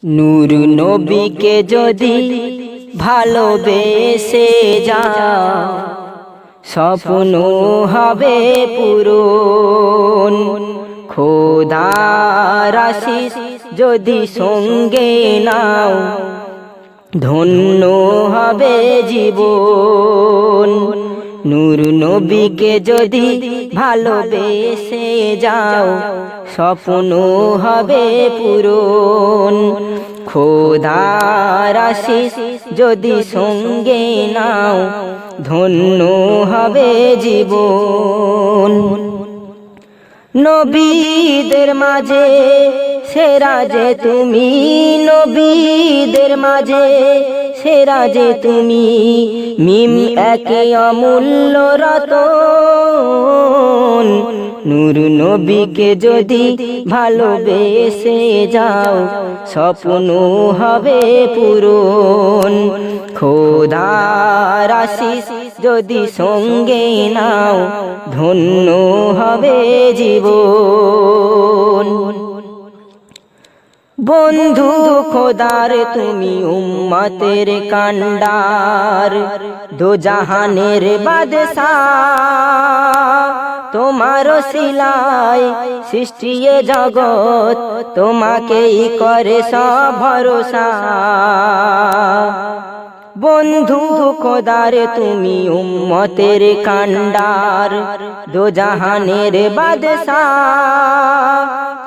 নূর নবীকে যদি ভালোবেসে যাও, স্বপ্ন হবে পূরণ। খোদার আশিস যদি সঙ্গে নাও, ধন্য হবে জীবন। নূর নবীকে যদি ভালোবেসে যাও, স্বপ্ন হবে পূরণ। খোদার আশিস যদি সঙ্গে নাও, ধন্য হবে জীবন। নবীদের মাঝে সেরা যে তুমি, নবীদের মাঝে সেরা যে তুমি, মিম একে অমূল্য রতন। নূর নবীকে যদি ভালোবেসে যাও, স্বপ্ন হবে পূরণ। খোদার আশিস যদি সঙ্গে নাও, ধন্য হবে জীবন। বন্ধু খোদার তুমি উম্মতের কান্ডার, দো জাহানের বাদশাহ। তোমার সিলাই সৃষ্টি জগৎ, তোমাকেই করে সব ভরসা। বন্ধু খোদার তুমি উম্মতের কান্ডার, দো জাহানের বাদশাহ।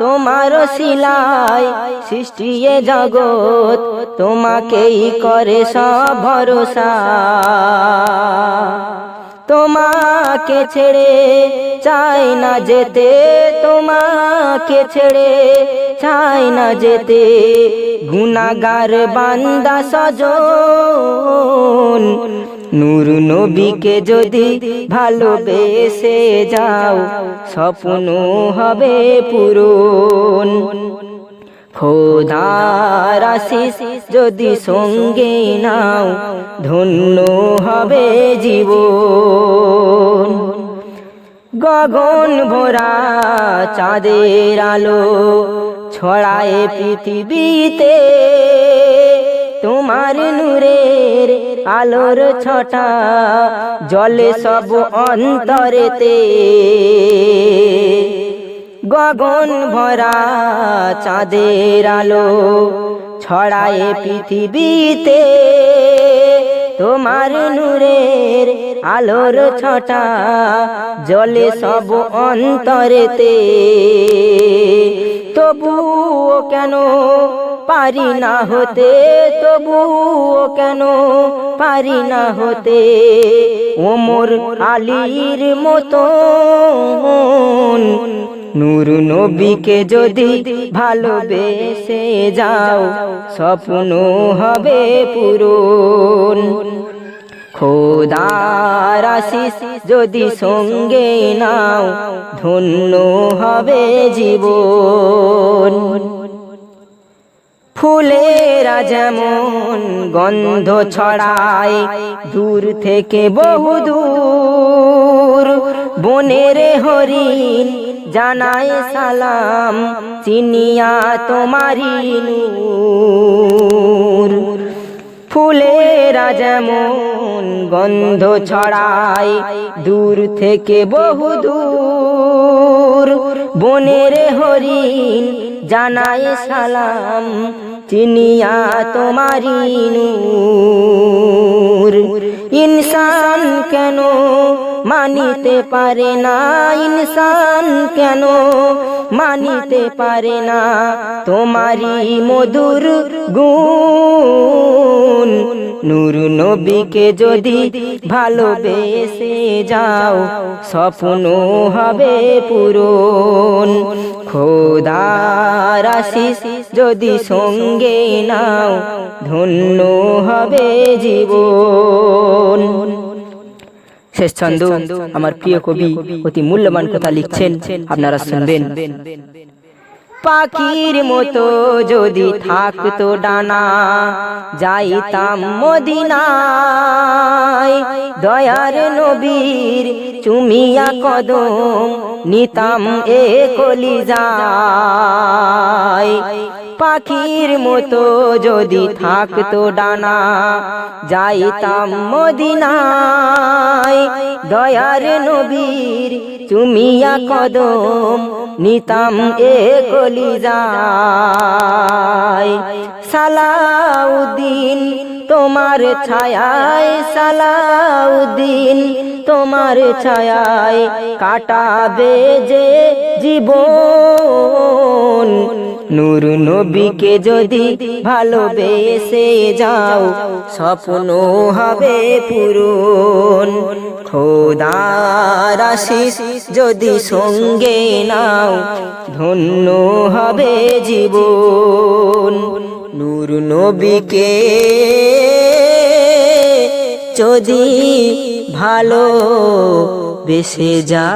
তোমার সিলাই সৃষ্টি জগৎ, তোমাকেই করে সব ভরসা। তোমাকে ছেড়ে চাই না যেতে, তোমাকে ছেড়ে চাই না যেতে, গুনাহগার বান্দা সজন। নূর নবীকে যদি ভালোবেসে যাও, স্বপ্ন হবে পূরণ। খোদার আশিস যদি সঙ্গে নাও, ধন্য হবে জীবন। গগন ভরা চাঁদের আলো ছড়ায় পৃথিবীতে, তোমার নূরের আলোর ছটা জলে সব অন্তরেতে। গগন ভরা চাঁদের আলো ছড়ায় পৃথিবীতে, তোমার নূরের আলোর ছটা জলে সব অন্তরেতে। তবুও কেন পারি না হতে, তবুও কেন পারি না হতে, ওমর আলীর মতন। নূর নবীকে যদি ভালোবেসে যাও, স্বপ্ন হবে পূরণ। খোদার আশিস যদি সঙ্গে নাও, ধন্য হবে জীবন। ফুলেরা যেমন গন্ধ ছড়ায় দূর থেকে বহু দূর, বনের হরিণ জানায় সালাম চিনিয়া তোমারি নূর। ফুলেরা যেমন গন্ধ ছড়ায় দূর থেকে বহু দূর, বনের হরিণ জানায় সালাম চিনিয়া তোমারি নূর। ইনসান কেন মানিতে পারে না, ইনসান কেন মানিতে পারে না, তোমারি মধুর গুণ। নূর নবীকে যদি ভালোবেসে যাও, স্বপ্ন হবে পূরণ। খোদার আশিস যদি সঙ্গে নাও, ধন্য হবে জীবন। শেষ ছন্দ আমার প্রিয় কবি অতি মূল্যবান কথা লিখছেন, আপনারা শুনবেন। পাখির মতো যদি থাকতো ডানা, যাইতাম মদিনায়। দয়ার নবীর চুমিয়া কদম নিতাম এ কলিজায়। পাখির মতো যদি থাকতো ডানা যাইতাম মদিনায় দয়ার নবীর চুমিয়া কদম নিতাম এ কলিজায় সালাউদ্দিন তোমার ছায়ায় সালাউদ্দিন তোমার ছায়ায় কাটাবে যে জীবন নূর নবীকে যদি ভালোবেসে যাও স্বপ্ন হবে পূরণ খোদার আশিস যদি সঙ্গে নাও ধন্য হবে জীবন নূর নবীকে যদি ভালো বেসে যা